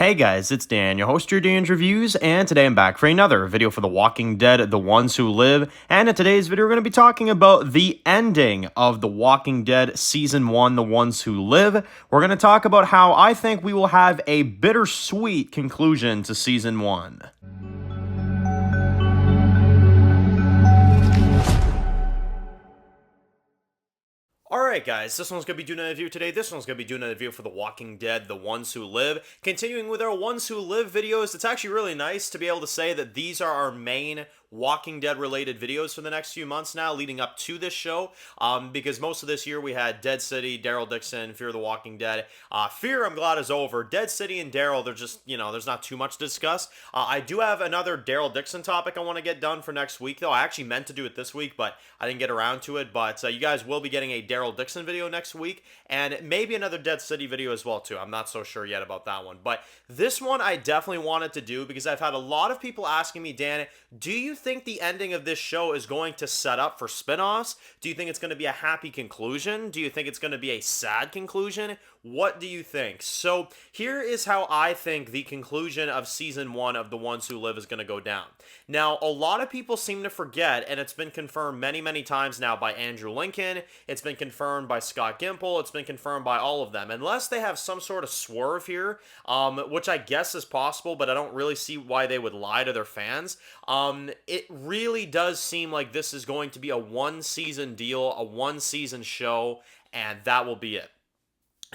Hey guys, it's Dan, your host of your Dan's Reviews, and today I'm back for another video for The Walking Dead, The Ones Who Live, and in today's video we're going to be talking about the ending of The Walking Dead Season 1, The Ones Who Live. We're going to talk about how I think we will have a bittersweet conclusion to Season 1. Alright guys, this one's going to be doing a review today. This one's going to be doing a review for The Walking Dead, The Ones Who Live. Continuing with our Ones Who Live videos, it's actually really nice to be able to say that these are our main Walking Dead related videos for the next few months now, leading up to this show, because most of this year we had Dead City, Daryl Dixon, Fear the Walking Dead. Fear, I'm glad, is over. Dead City and Daryl, they're just, there's not too much to discuss. I do have another Daryl Dixon topic I want to get done for next week, though. I actually meant to do it this week, but I didn't get around to it. But you guys will be getting a Daryl Dixon video next week, and maybe another Dead City video as well, too. I'm not so sure yet about that one. But this one I definitely wanted to do because I've had a lot of people asking me, Dan, do you think the ending of this show is going to set up for spin-offs? Do you think it's going to be a happy conclusion? Do you think it's going to be a sad conclusion? What do you think? So here is how I think the conclusion of Season 1 of The Ones Who Live is going to go down. Now, a lot of people seem to forget, and it's been confirmed many, many times now by Andrew Lincoln, it's been confirmed by Scott Gimple, it's been confirmed by all of them. Unless they have some sort of swerve here, which I guess is possible, but I don't really see why they would lie to their fans. It really does seem like this is going to be a one-season deal, a one-season show, and that will be it.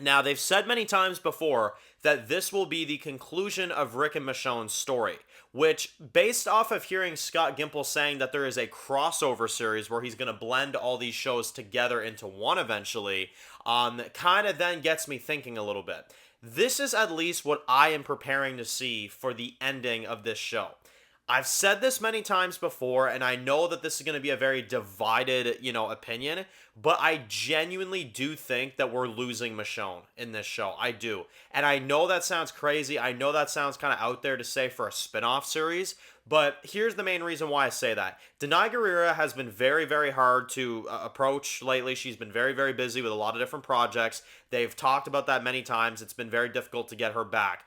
Now, they've said many times before that this will be the conclusion of Rick and Michonne's story, which, based off of hearing Scott Gimple saying that there is a crossover series where he's going to blend all these shows together into one eventually, kind of then gets me thinking a little bit. This is at least what I am preparing to see for the ending of this show. I've said this many times before, and I know that this is going to be a very divided, opinion, but I genuinely do think that we're losing Michonne in this show. I do. And I know that sounds crazy. I know that sounds kind of out there to say for a spin-off series, but here's the main reason why I say that. Denai Guerrera has been very, very hard to approach lately. She's been very, very busy with a lot of different projects. They've talked about that many times. It's been very difficult to get her back.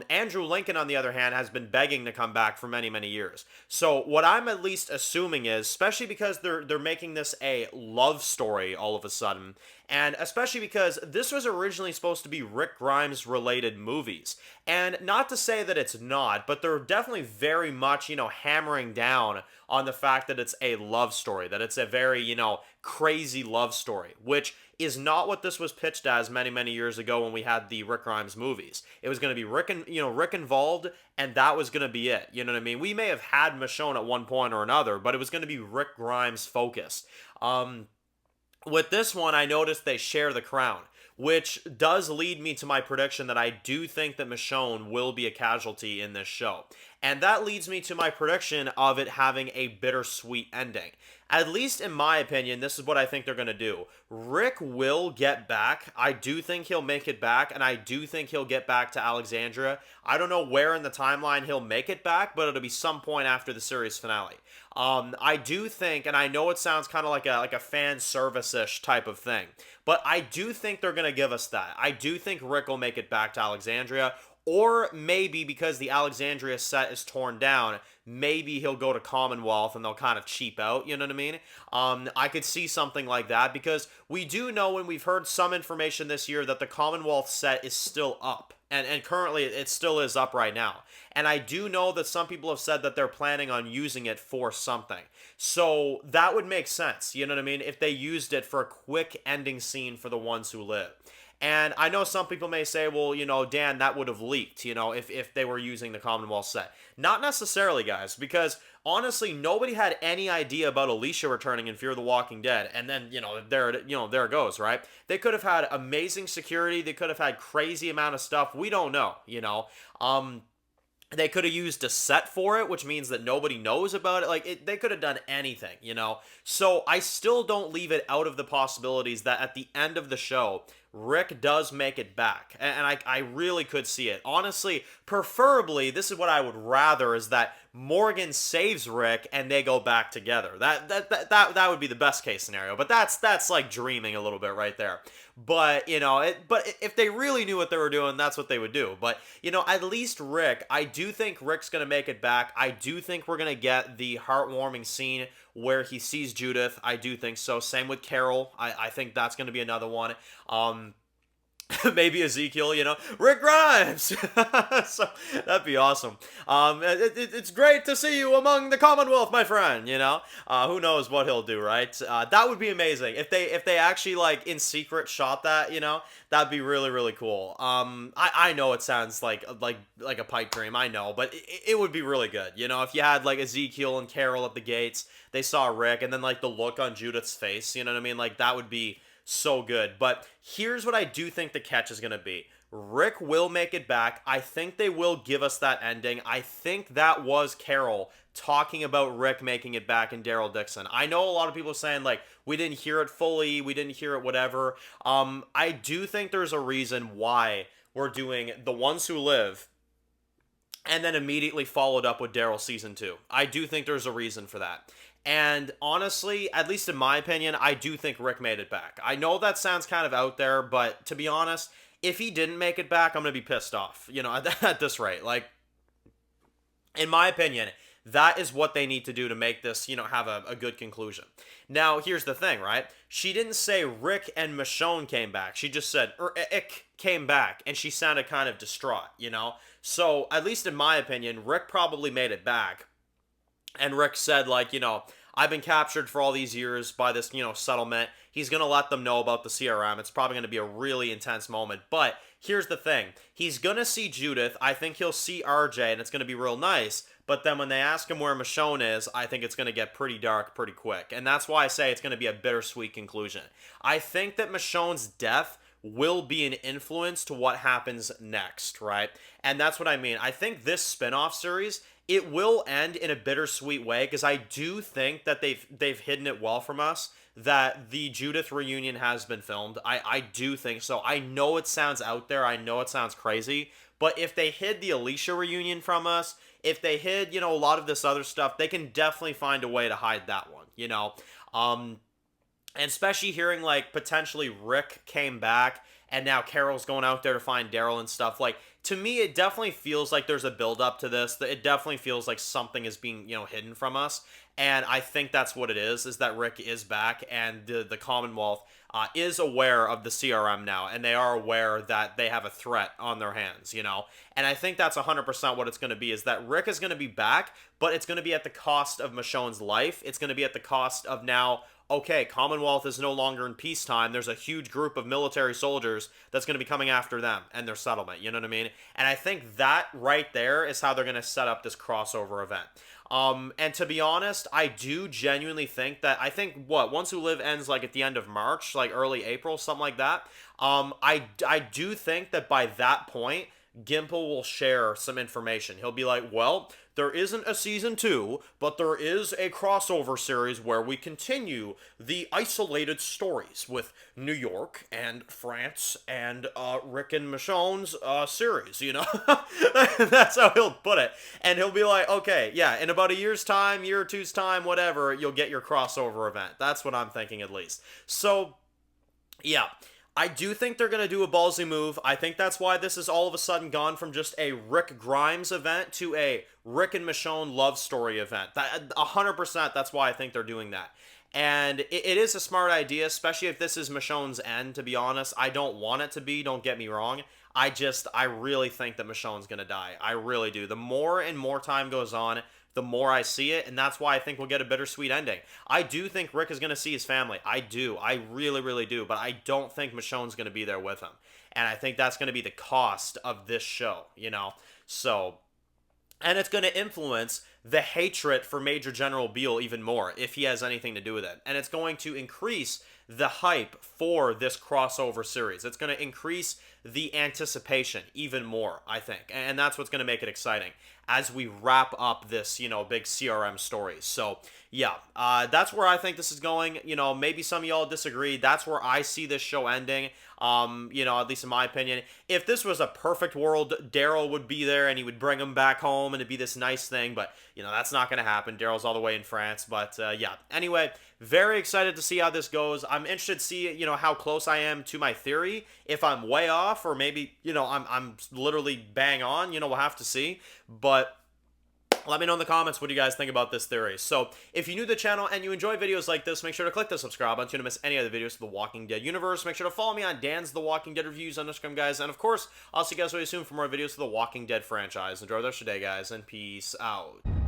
Andrew Lincoln, on the other hand, has been begging to come back for many, many years. So what I'm at least assuming is, especially because they're making this a love story all of a sudden, and especially because this was originally supposed to be Rick Grimes related movies. And not to say that it's not, but they're definitely very much, hammering down on the fact that it's a love story, that it's a very, crazy love story, which is not what this was pitched as many, many years ago when we had the Rick Grimes movies. It was going to be Rick involved, and that was going to be it. You know what I mean? We may have had Michonne at one point or another, but it was going to be Rick Grimes focused. With this one, I noticed they share the crown, which does lead me to my prediction that I do think that Michonne will be a casualty in this show. And that leads me to my prediction of it having a bittersweet ending. At least in my opinion, this is what I think they're going to do. Rick will get back. I do think he'll make it back, and I do think he'll get back to Alexandria. I don't know where in the timeline he'll make it back, but it'll be some point after the series finale. I do think, and I know it sounds kind of like a fan service-ish type of thing, but I do think they're going to give us that. I do think Rick will make it back to Alexandria, or maybe because the Alexandria set is torn down, maybe he'll go to Commonwealth and they'll kind of cheap out, you know what I mean? I could see something like that because we do know, and we've heard some information this year, that the Commonwealth set is still up. And currently it still is up right now. And I do know that some people have said that they're planning on using it for something. So that would make sense, you know what I mean? If they used it for a quick ending scene for The Ones Who Live. And I know some people may say, well, Dan, that would have leaked, if they were using the Commonwealth set. Not necessarily, guys, because honestly, nobody had any idea about Alicia returning in Fear the Walking Dead. And then, there it goes, right? They could have had amazing security. They could have had crazy amount of stuff. We don't know, They could have used a set for it, which means that nobody knows about it. They could have done anything, So I still don't leave it out of the possibilities that at the end of the show, Rick does make it back. And I really could see it. Honestly, preferably, this is what I would rather, is that Morgan saves Rick and they go back together. That would be the best case scenario. But that's like dreaming a little bit right there. But, but if they really knew what they were doing, that's what they would do. But, at least Rick, I do think Rick's going to make it back. I do think we're going to get the heartwarming scene where he sees Judith. I do think so. Same with Carol. I think that's going to be another one. Maybe Ezekiel, Rick Grimes. So that'd be awesome. It's great to see you among the Commonwealth, my friend. Who knows what he'll do, right? That would be amazing if they actually like in secret shot that. That'd be really really cool. I know it sounds like a pipe dream. I know, but it would be really good. If you had like Ezekiel and Carol at the gates, they saw Rick, and then like the look on Judith's face. You know what I mean? Like that would be so good. But here's what I do think the catch is going to be. Rick will make it back. I think they will give us that ending. I think that was Carol talking about Rick making it back and Daryl Dixon. I know a lot of people are saying, like, we didn't hear it fully, we didn't hear it whatever. I do think there's a reason why we're doing The Ones Who Live and then immediately followed up with Daryl Season 2. I do think there's a reason for that. And honestly, at least in my opinion, I do think Rick made it back. I know that sounds kind of out there, but to be honest, if he didn't make it back, I'm going to be pissed off, at this rate. Like, in my opinion, that is what they need to do to make this, have a good conclusion. Now, here's the thing, right? She didn't say Rick and Michonne came back. She just said, Ick came back, and she sounded kind of distraught, So, at least in my opinion, Rick probably made it back. And Rick said, like, I've been captured for all these years by this, settlement. He's going to let them know about the CRM. It's probably going to be a really intense moment. But here's the thing. He's going to see Judith. I think he'll see RJ, and it's going to be real nice. But then when they ask him where Michonne is, I think it's going to get pretty dark pretty quick. And that's why I say it's going to be a bittersweet conclusion. I think that Michonne's death will be an influence to what happens next, right? And that's what I mean. I think this spin-off series, it will end in a bittersweet way, because I do think that they've hidden it well from us, that the Judith reunion has been filmed. I do think so. I know it sounds out there. I know it sounds crazy. But if they hid the Alicia reunion from us, if they hid, a lot of this other stuff, they can definitely find a way to hide that one, And especially hearing, like, potentially Rick came back, and now Carol's going out there to find Daryl and stuff. Like, to me, it definitely feels like there's a build-up to this. It definitely feels like something is being, hidden from us. And I think that's what it is that Rick is back, and the Commonwealth is aware of the CRM now, and they are aware that they have a threat on their hands, And I think that's 100% what it's going to be, is that Rick is going to be back, but it's going to be at the cost of Michonne's life. It's going to be at the cost of now, okay, Commonwealth is no longer in peacetime. There's a huge group of military soldiers that's going to be coming after them and their settlement. You know what I mean? And I think that right there is how they're going to set up this crossover event. And to be honest, I do genuinely think that, I think, Ones Who Live ends like at the end of March, like early April, something like that. I do think that by that point, Gimple will share some information. He'll be like, well, there isn't a season 2, but there is a crossover series where we continue the isolated stories with New York and France and Rick and Michonne's series, That's how he'll put it. And he'll be like, okay, yeah, in about a year's time, year or two's time, whatever, you'll get your crossover event. That's what I'm thinking, at least. So, yeah. I do think they're going to do a ballsy move. I think that's why this is all of a sudden gone from just a Rick Grimes event to a Rick and Michonne love story event. 100%, that's why I think they're doing that. And it is a smart idea, especially if this is Michonne's end, to be honest. I don't want it to be, don't get me wrong. I really think that Michonne's going to die. I really do. The more and more time goes on, the more I see it, and that's why I think we'll get a bittersweet ending. I do think Rick is going to see his family. I do. I really, really do. But I don't think Michonne's going to be there with him. And I think that's going to be the cost of this show, So, and it's going to influence the hatred for Major General Beale even more, if he has anything to do with it. And it's going to increase the hype for this crossover series. It's going to increase the anticipation even more, I think. And that's what's going to make it exciting as we wrap up this, big CRM story. So, yeah, that's where I think this is going. Maybe some of y'all disagree. That's where I see this show ending. At least in my opinion. If this was a perfect world, Daryl would be there and he would bring him back home and it'd be this nice thing, but, that's not going to happen. Daryl's all the way in France, but, yeah. Anyway, very excited to see how this goes. I'm interested to see, how close I am to my theory. If I'm way off or maybe, I'm literally bang on, we'll have to see. But let me know in the comments what you guys think about this theory. So, if you're new to the channel and you enjoy videos like this, make sure to click the subscribe button so you don't miss any other videos of the Walking Dead universe. Make sure to follow me on Dan's The Walking Dead Reviews on Instagram, guys. And of course, I'll see you guys really soon for more videos of the Walking Dead franchise. Enjoy the rest of your day, guys, and peace out.